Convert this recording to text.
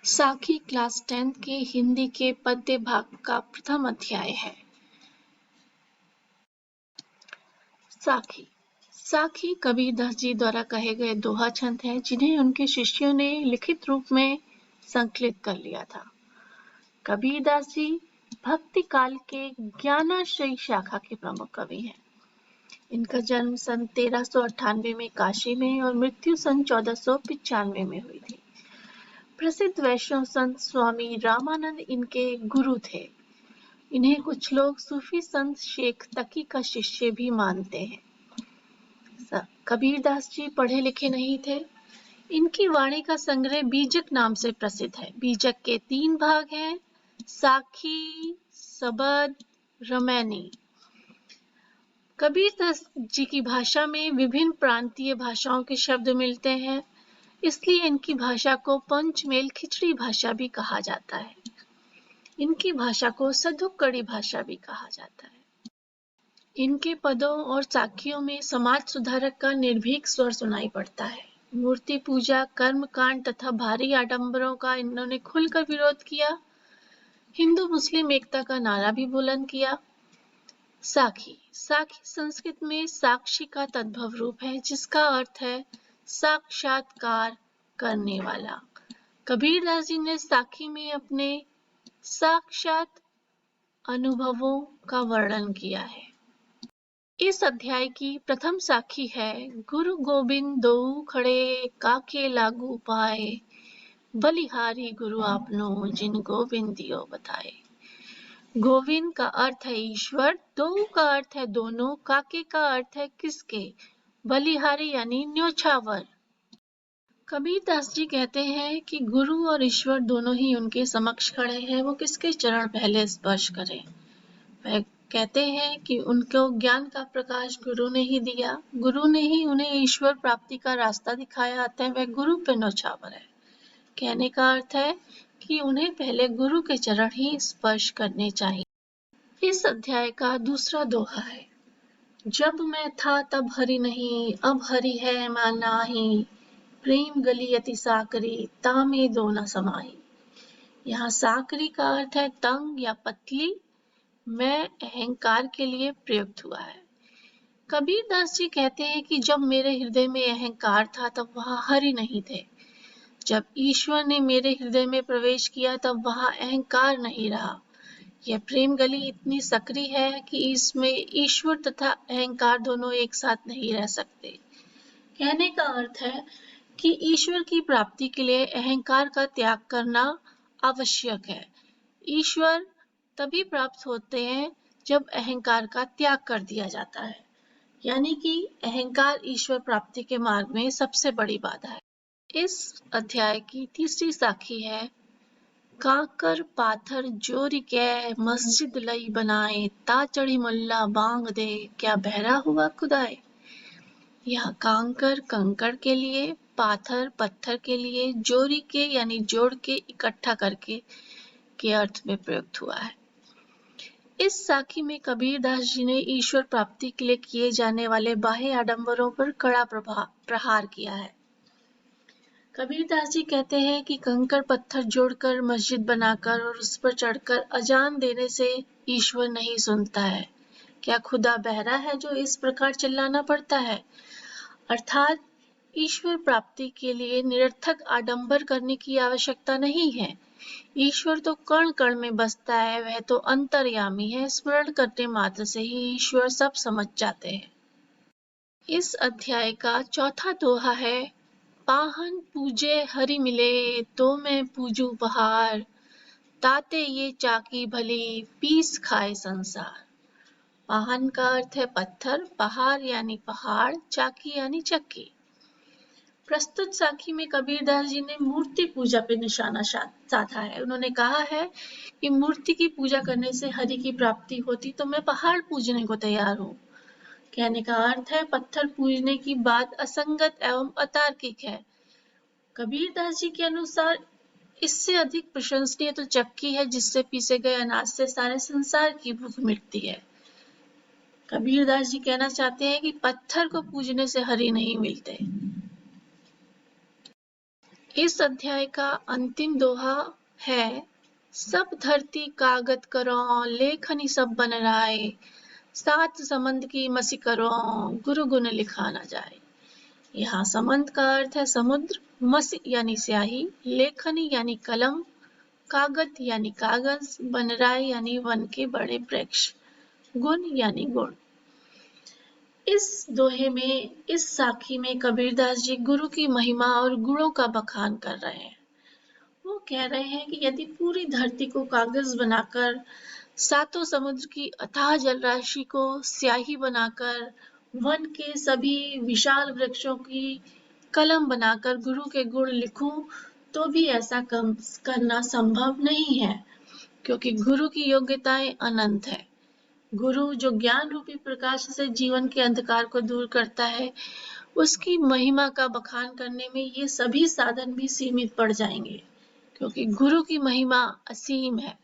साखी class 10th के हिंदी के पद्य भाग का प्रथम अध्याय है। साखी साखी कबीरदास जी द्वारा कहे गए दोहा छंद हैं, जिन्हें उनके शिष्यों ने लिखित रूप में संकलित कर लिया था। कबीरदास जी भक्ति काल के ज्ञानाश्रयी शाखा के प्रमुख कवि हैं। इनका जन्म सन 1398 में काशी में और मृत्यु सन 1495 में हुई थी। प्रसिद्ध वैष्णव संत स्वामी रामानंद इनके गुरु थे। इन्हें कुछ लोग सूफी संत शेख तकी का शिष्य भी मानते हैं। कबीरदास जी पढ़े लिखे नहीं थे। इनकी वाणी का संग्रह बीजक नाम से प्रसिद्ध है। बीजक के 3 भाग हैं, साखी, सबद, रमैनी। कबीरदास जी की भाषा में विभिन्न प्रांतीय भाषाओं के शब्द मिलते हैं, इसलिए इनकी भाषा को पंचमेल खिचड़ी भाषा भी कहा जाता है। इनकी भाषा को सधुक्कड़ी भाषा भी कहा जाता है। इनके पदों और साखियों में समाज सुधारक का निर्भीक स्वर सुनाई पड़ता है। मूर्ति पूजा, कर्मकांड तथा भारी आडंबरों का इन्होंने खुलकर विरोध किया। हिंदू मुस्लिम एकता का नारा भी बुलंद किया। साखी संस्कृत में साक्षी का तद्भव रूप है, जिसका अर्थ है साक्षात्कार करने वाला। कबीरदास जी ने साखी में अपने साक्षात अनुभवों का वर्णन किया है। इस अध्याय की प्रथम साखी है, गुरु गोबिंद दो खड़े काके लागू पाए, बलिहारी गुरु आपनो जिन गोविंद दियो बताए। गोविंद का अर्थ है ईश्वर, दो का अर्थ है दोनों, काके का अर्थ है किसके, बलिहारी यानी न्योछावर। कबीरदास जी कहते हैं कि गुरु और ईश्वर दोनों ही उनके समक्ष खड़े हैं, वो किसके चरण पहले स्पर्श करें। वह कहते हैं कि उनको ज्ञान का प्रकाश गुरु ने ही दिया, गुरु ने ही उन्हें ईश्वर प्राप्ति का रास्ता दिखाया, अतः वह गुरु पे न्योछावर है। कहने का अर्थ है कि उन्हें पहले गुरु के चरण ही स्पर्श करने चाहिए। इस अध्याय का दूसरा दोहा है, जब मैं था तब हरि नहीं, अब हरि है मैं नाही, प्रेम गली अति साकरी, तामे दो न समाई। यहाँ साकरी का अर्थ है तंग या पतली, मैं अहंकार के लिए प्रयुक्त हुआ है। कबीरदास जी कहते हैं कि जब मेरे हृदय में अहंकार था तब वहां हरि नहीं थे। जब ईश्वर ने मेरे हृदय में प्रवेश किया तब वहां अहंकार नहीं रहा। यह प्रेम गली इतनी सकरी है कि इसमें ईश्वर तथा अहंकार दोनों एक साथ नहीं रह सकते। कहने का अर्थ है कि ईश्वर की प्राप्ति के लिए अहंकार का त्याग करना आवश्यक है। ईश्वर तभी प्राप्त होते हैं जब अहंकार का त्याग कर दिया जाता है, यानी कि अहंकार ईश्वर प्राप्ति के मार्ग में सबसे बड़ी बाधा है। इस अध्याय की तीसरी साखी है, काकर पाथर जोरी के मस्जिद लई बनाए, ता चढ़ी मुल्ला बांग दे, क्या बहरा हुआ खुदाए। यह कांकर कंकड़ के लिए, पाथर पत्थर के लिए, जोरी के यानी जोड़ के इकट्ठा करके के अर्थ में प्रयुक्त हुआ है। इस साखी में कबीरदास जी ने ईश्वर प्राप्ति के लिए किए जाने वाले बाह्य आडंबरों पर कड़ा प्रहार किया है। कबीरदास जी कहते हैं कि कंकड़ पत्थर जोड़कर मस्जिद बनाकर और उस पर चढ़कर अजान देने से ईश्वर नहीं सुनता है। क्या खुदा बहरा है जो इस प्रकार चिल्लाना पड़ता है। अर्थात ईश्वर प्राप्ति के लिए निरर्थक आडंबर करने की आवश्यकता नहीं है। ईश्वर तो कण कण में बसता है, वह तो अंतर्यामी है, स्मरण करने मात्र से ही ईश्वर सब समझ जाते हैं। इस अध्याय का चौथा दोहा है, पाहन पूजे हरि मिले, तो मैं पूजू पहाड़, ताते ये चाकी भली, पीस खाए संसार। पाहन का अर्थ है पत्थर, पहाड़ यानी पहाड़, चाकी यानी चक्की। प्रस्तुत साखी में कबीरदास जी ने मूर्ति पूजा पे निशाना साधा है। उन्होंने कहा है कि मूर्ति की पूजा करने से हरि की प्राप्ति होती, तो मैं पहाड़ पूजने को तैयार हूँ। कहने का अर्थ है पत्थर पूजने की बात असंगत एवं अतार्किक है। कबीरदास जी के अनुसार इससे अधिक प्रशंसनीय तो चक्की है, जिससे पीसे गए अनाज से सारे संसार की भूख मिटती है। कबीरदास जी कहना चाहते हैं कि पत्थर को पूजने से हरि नहीं मिलते। इस अध्याय का अंतिम दोहा है, सब धरती कागज करो, लेखनी सब बन राय, सात समंद की मसी करो, गुरु गुण लिखा न जाए। यहाँ समंद का अर्थ है समुद्र, मस यानी स्याही, लेखनी यानी कलम, कागज यानी कागज, बनराय यानी वन के बड़े वृक्ष, गुण यानी गुण। इस दोहे में, इस साखी में कबीरदास जी गुरु की महिमा और गुणों का बखान कर रहे हैं। वो कह रहे हैं कि यदि पूरी धरती को कागज बनाकर, सातों समुद्र की अथाह जलराशि को स्याही बनाकर, वन के सभी विशाल वृक्षों की कलम बनाकर गुरु के गुण लिखूं, तो भी ऐसा करना संभव नहीं है, क्योंकि गुरु की योग्यताएं अनंत है। गुरु जो ज्ञान रूपी प्रकाश से जीवन के अंधकार को दूर करता है, उसकी महिमा का बखान करने में ये सभी साधन भी सीमित पड़ जाएंगे, क्योंकि गुरु की महिमा असीम है।